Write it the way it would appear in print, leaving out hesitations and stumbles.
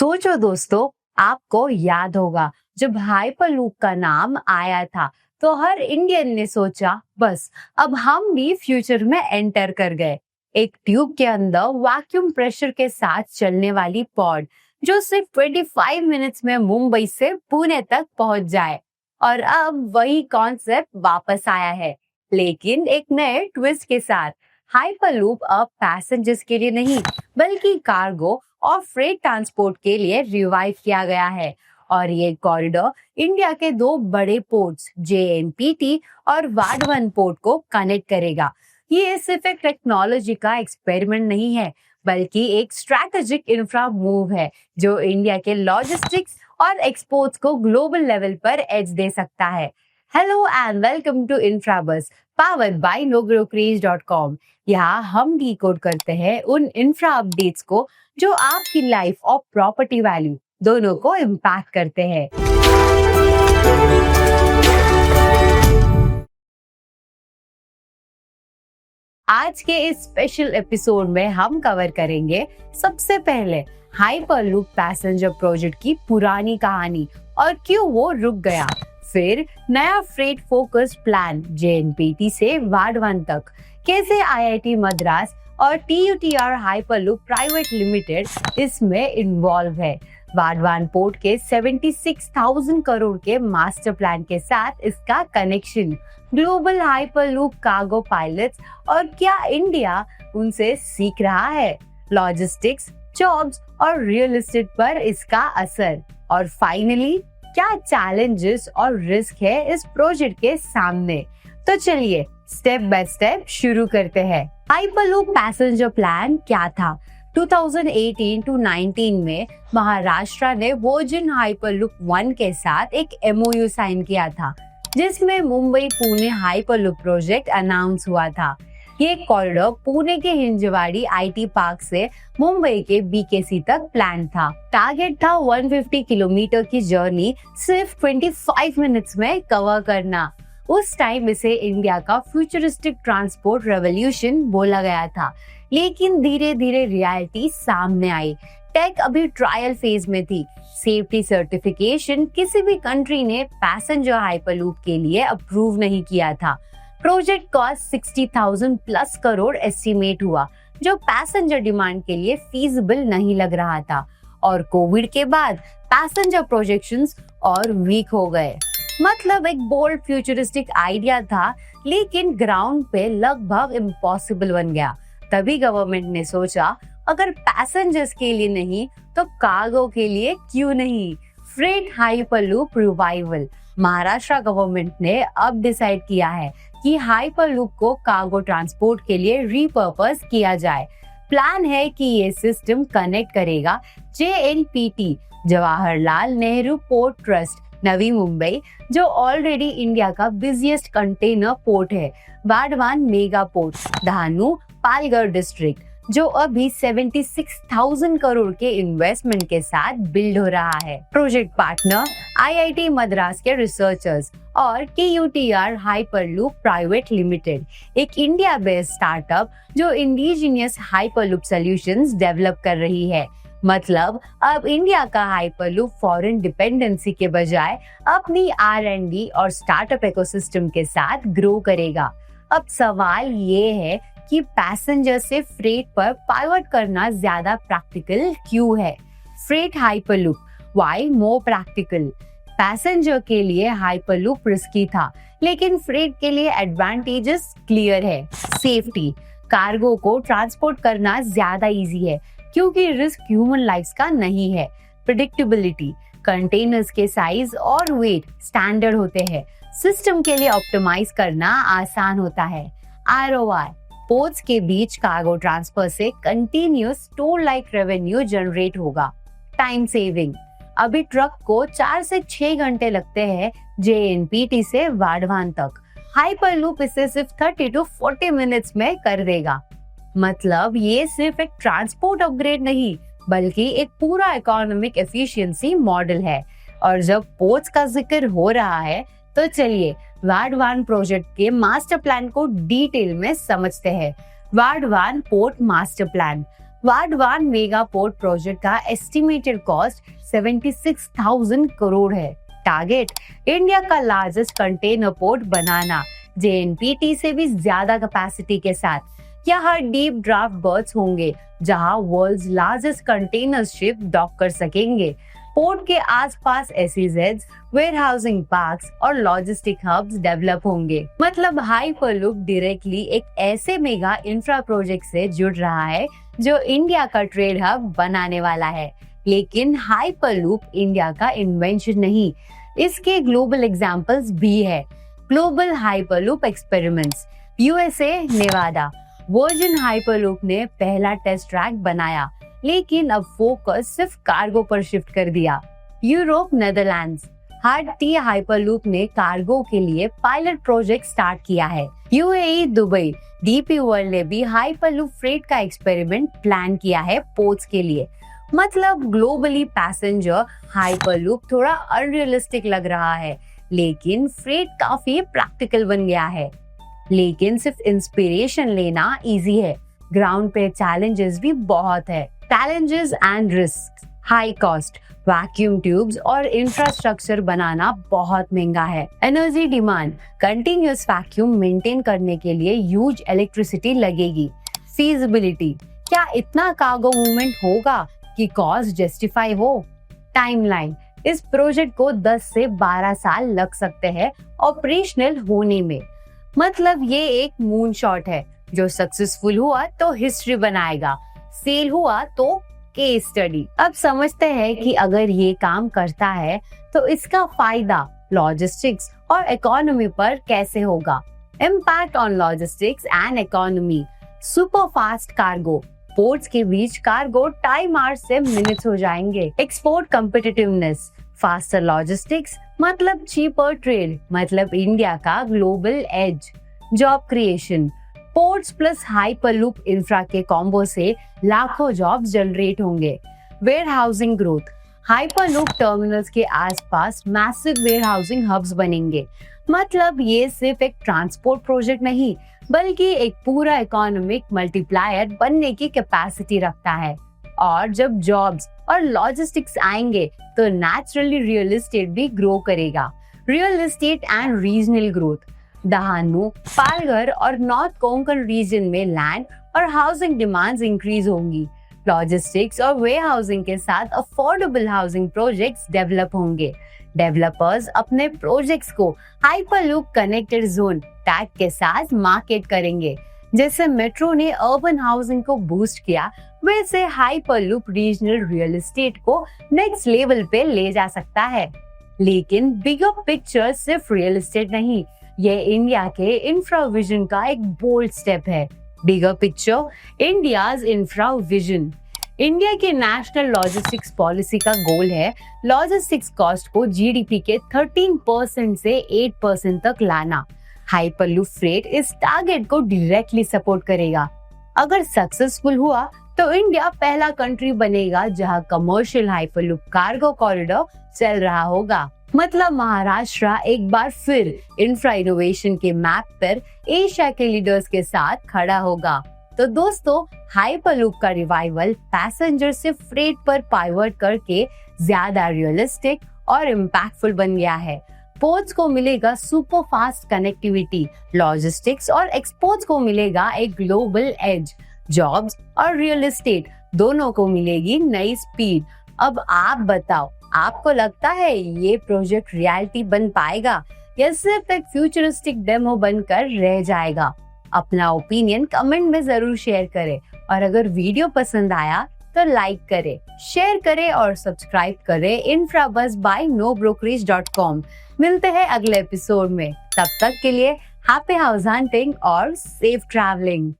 सोचो दोस्तों, आपको याद होगा जब हाइपरलूप का नाम आया था तो हर इंडियन ने सोचा बस अब हम भी फ्यूचर में एंटर कर गए। एक ट्यूब के अंदर वैक्यूम प्रेशर के साथ चलने वाली पॉड जो सिर्फ 25 मिनट्स में मुंबई से पुणे तक पहुंच जाए। और अब वही कॉन्सेप्ट वापस आया है, लेकिन एक नए ट्विस्ट के साथ। हाइपरलूप अब पैसेंजर्स के लिए नहीं बल्कि कार्गो और फ्रेट ट्रांसपोर्ट के लिए रिवाइव किया गया है। और ये कॉरिडोर इंडिया के दो बड़े पोर्ट्स जेएनपीटी और वाधवन पोर्ट को कनेक्ट करेगा। ये सिर्फ एक टेक्नोलॉजी का एक्सपेरिमेंट नहीं है, बल्कि एक स्ट्रैटेजिक इंफ्रा मूव है जो इंडिया के लॉजिस्टिक्स और एक्सपोर्ट्स को ग्लोबल लेवल पर एज दे सकता है। Hello and welcome to Infrabus powered by nogrocraze.com। यहाँ हम डिकोड करते हैं उन इंफ्रा अपडेट्स को जो आपकी लाइफ और प्रॉपर्टी वैल्यू दोनों को इम्पैक्ट करते हैं। आज के इस स्पेशल एपिसोड में हम कवर करेंगे सबसे पहले हाइपरलूप पैसेंजर प्रोजेक्ट की पुरानी कहानी और क्यों वो रुक गया। फिर नया फ्रेट फोकस्ड प्लान जेएनपीटी से वाधवन तक, कैसे आईआईटी मद्रास और टीयूटीआर हाइपरलूप प्राइवेट लिमिटेड इसमें इन्वॉल्व है। वाधवन पोर्ट के 76,000 करोड़ के मास्टर प्लान के साथ इसका connection, global hyperloop cargo pilots और क्या इंडिया उनसे सीख रहा है, लॉजिस्टिक्स, जॉब्स और रियल एस्टेट पर इसका असर, और फाइनली क्या चैलेंजेस और रिस्क है इस प्रोजेक्ट के सामने। तो चलिए स्टेप बाय स्टेप शुरू करते हैं। हाइपरलूप पैसेंजर प्लान क्या था? 2018 टू 19 में महाराष्ट्र ने वर्जिन हाइपरलूप 1 के साथ एक एमओयू साइन किया था, जिसमें Mumbai Pune hyperloop project announce हुआ था। ये कॉरिडोर पुणे के हिंजवाड़ी आईटी पार्क से मुंबई के बीकेसी तक प्लान था। टारगेट था 150 किलोमीटर की जर्नी सिर्फ 25 मिनट्स में कवर करना। उस टाइम इसे इंडिया का फ्यूचरिस्टिक ट्रांसपोर्ट रेवोल्यूशन बोला गया था, लेकिन धीरे धीरे रियलिटी सामने आई। टेक अभी ट्रायल फेज में थी। सेफ्टी सर्टिफिकेशन किसी भी कंट्री ने पैसेंजर हाइपरलूप के लिए अप्रूव नहीं किया था। Project cost 60,000 plus crore estimate हुआ, जो पैसेंजर डिमांड के लिए फीजिबल नहीं लग रहा था। और कोविड के बाद पैसेंजर प्रोजेक्शंस और वीक हो गए। मतलब एक बोल्ड फ्यूचरिस्टिक आइडिया था, लेकिन ग्राउंड पे लगभग इम्पॉसिबल बन गया। तभी गवर्नमेंट ने सोचा अगर पैसेंजर्स के लिए नहीं तो कार्गो के लिए क्यों नहीं। Freight hyperloop revival. Maharashtra government ने अब डिसाइड किया है कि हाइपरलूप को कार्गो ट्रांसपोर्ट के लिए रीपर्पस किया जाए। प्लान है कि ये सिस्टम कनेक्ट करेगा JNPT Jawaharlal Nehru port trust Navi Mumbai, जो ऑलरेडी इंडिया का बिजिएस्ट कंटेनर पोर्ट है, Vadhavan mega port Dahanu Palghar district, जो अभी 76,000 करोड़ के इन्वेस्टमेंट के साथ बिल्ड हो रहा है। प्रोजेक्ट पार्टनर आईआईटी मद्रास के रिसर्चर्स और टीयूटीआर हाइपरलूप प्राइवेट लिमिटेड, एक इंडिया बेस्ड स्टार्टअप जो इंडिजिनियस हाइपरलूप सॉल्यूशंस डेवलप कर रही है। मतलब अब इंडिया का हाइपरलूप फॉरेन डिपेंडेंसी के बजाय अपनी R&D और स्टार्टअप इकोसिस्टम के साथ ग्रो करेगा। अब सवाल ये है कि पैसेंजर से फ्रेट पर पाइवट करना ज्यादा प्रैक्टिकल क्यों है? Freight hyperloop why more practical? Passenger के लिए हाइपरलूप रिस्की था, लेकिन फ्रेट के लिए एडवांटेजेस क्लियर है। सेफ्टी, कार्गो को ट्रांसपोर्ट करना ज्यादा इजी है क्योंकि रिस्क ह्यूमन लाइफ्स का नहीं है। प्रेडिक्टेबिलिटी, कंटेनर्स के साइज और वेट स्टैंडर्ड होते हैं, सिस्टम के लिए ऑप्टिमाइज करना आसान होता है। ROI, पोर्ट्स के बीच कार्गो ट्रांसफर से continuous toll like revenue generate होगा। टाइम सेविंग, अभी ट्रक को 4 से 6 घंटे लगते हैं जेएनपीटी से वाधवन तक, हाइपरलूप इसे सिर्फ 30 to 40 मिनट्स में कर देगा। मतलब ये सिर्फ एक ट्रांसपोर्ट अपग्रेड नहीं, बल्कि एक पूरा इकोनॉमिक एफिशिएंसी मॉडल है। और जब पोर्ट्स का जिक्र हो रहा है तो चलिए वाधवन प्रोजेक्ट के मास्टर प्लान को डिटेल में समझते हैं। Vadhavan port master plan. Vadhavan mega port project का एस्टिमेटेड कॉस्ट 76,000 करोड़ है। टारगेट इंडिया का लार्जेस्ट कंटेनर पोर्ट बनाना, JNPT से भी ज्यादा कैपेसिटी के साथ। यहाँ डीप ड्राफ्ट बर्थ्स होंगे जहाँ world's largest container ship dock कर सकेंगे। पोर्ट के आसपास SEZs, वेयरहाउसिंग पार्क्स और लॉजिस्टिक हब्स डेवलप होंगे। मतलब हाइपरलूप डायरेक्टली एक ऐसे मेगा इंफ्रा प्रोजेक्ट से जुड़ रहा है जो इंडिया का ट्रेड हब बनाने वाला है। लेकिन हाइपरलूप इंडिया का इन्वेंशन नहीं, इसके ग्लोबल एग्जांपल्स भी है। Global hyperloop experiments, USA, Nevada. Virgin hyperloop ने पहला टेस्ट ट्रैक बनाया, लेकिन अब फोकस सिर्फ कार्गो पर शिफ्ट कर दिया। Europe, Netherlands. हार्ट-टी हाइपरलूप ने कार्गो के लिए पायलट प्रोजेक्ट स्टार्ट किया है। UAE, Dubai. DP वर्ल्ड ने भी हाइपरलूप फ्रेट का एक्सपेरिमेंट प्लान किया है पोर्ट्स के लिए। मतलब ग्लोबली पैसेंजर हाइपरलूप थोड़ा अनरियलिस्टिक लग रहा है, लेकिन फ्रेट काफी प्रैक्टिकल बन गया है। लेकिन सिर्फ इंस्पिरेशन लेना इजी है, ग्राउंड पे चैलेंजेस भी बहुत है। Challenges and risk, high cost, vacuum tubes और इंफ्रास्ट्रक्चर बनाना बहुत महंगा है। Energy demand, continuous vacuum maintain करने के लिए ह्यूज इलेक्ट्रिसिटी लगेगी। फीजिबिलिटी, क्या इतना कार्गो मूवमेंट होगा कि कॉस्ट जस्टिफाई हो? टाइमलाइन, इस प्रोजेक्ट को 10 से 12 साल लग सकते हैं ऑपरेशनल होने में। मतलब ये एक मून शॉट है, जो सक्सेसफुल हुआ तो हिस्ट्री बनाएगा, सेल हुआ तो केस स्टडी। अब समझते हैं कि अगर ये काम करता है तो इसका फायदा लॉजिस्टिक्स और इकोनॉमी पर कैसे होगा। Impact on logistics and economy, super fast cargo, ports के बीच कार्गो टाइम आवर्स से मिनट्स हो जाएंगे। एक्सपोर्ट कॉम्पिटिटिवनेस, फास्टर लॉजिस्टिक्स मतलब चीपर ट्रेड, मतलब इंडिया का global edge. Job creation, ports plus hyperloop infra के कॉम्बो से लाखों जॉब्स जनरेट होंगे। वेयरहाउसिंग ग्रोथ, हाइपरलूप टर्मिनल्स के आसपास मैसिव वेयरहाउसिंग हब्स बनेंगे। मतलब ये सिर्फ एक ट्रांसपोर्ट प्रोजेक्ट नहीं, बल्कि एक पूरा इकोनॉमिक मल्टीप्लायर बनने की कैपेसिटी रखता है। और जब जॉब्स और लॉजिस्टिक्स आएंगे तो नेचुरली रियल एस्टेट भी ग्रो करेगा। Real estate and regional growth, Dahanu, Palghar और नॉर्थ कोंकण रीजन में लैंड और हाउसिंग डिमांड्स इंक्रीज होंगी। लॉजिस्टिक्स और वेयरहाउसिंग के साथ अफोर्डेबल हाउसिंग प्रोजेक्ट्स डेवलप होंगे। डेवलपर्स अपने प्रोजेक्ट्स को हाइपरलूप कनेक्टेड जोन टैग के साथ मार्केट करेंगे। जैसे मेट्रो ने अर्बन हाउसिंग को बूस्ट किया, वैसे हाइपरलूप रीजनल रियल एस्टेट को नेक्स्ट लेवल पे ले जा सकता है। लेकिन बिगर पिक्चर सिर्फ रियल एस्टेट नहीं, ये इंडिया के इंफ्रा विजन का एक बोल्ड स्टेप है। Bigger picture, India's infra vision. India के नेशनल लॉजिस्टिक्स पॉलिसी का गोल है लॉजिस्टिक्स कॉस्ट को GDP के 13% से 8% तक लाना। हाइपरलूप फ्रेट इस टारगेट को डायरेक्टली सपोर्ट करेगा। अगर सक्सेसफुल हुआ तो इंडिया पहला कंट्री बनेगा जहां कमर्शियल हाइपरलूप कार्गो कॉरिडोर चल रहा होगा। मतलब महाराष्ट्र एक बार फिर इंफ्रा इनोवेशन के मैप पर एशिया के लीडर्स के साथ खड़ा होगा। तो दोस्तों, हाइपरलूप का रिवाइवल पैसेंजर से फ्रेट पर पाइवट करके ज्यादा रियलिस्टिक और इम्पैक्टफुल बन गया है। पोर्ट्स को मिलेगा सुपर फास्ट कनेक्टिविटी, लॉजिस्टिक्स और एक्सपोर्ट्स को मिलेगा एक ग्लोबल एज, जॉब्स और रियल एस्टेट दोनों को मिलेगी नई स्पीड। अब आप बताओ, आपको लगता है ये प्रोजेक्ट रियलिटी बन पाएगा या सिर्फ एक फ्यूचरिस्टिक डेमो बनकर रह जाएगा? अपना ओपिनियन कमेंट में जरूर शेयर करें और अगर वीडियो पसंद आया तो लाइक करें, शेयर करें और सब्सक्राइब करें InfraBuzz by NoBrokerage.com। मिलते हैं अगले एपिसोड में, तब तक के लिए हैप्पी हाउस हंटिंग और सेफ ट्रैवलिंग।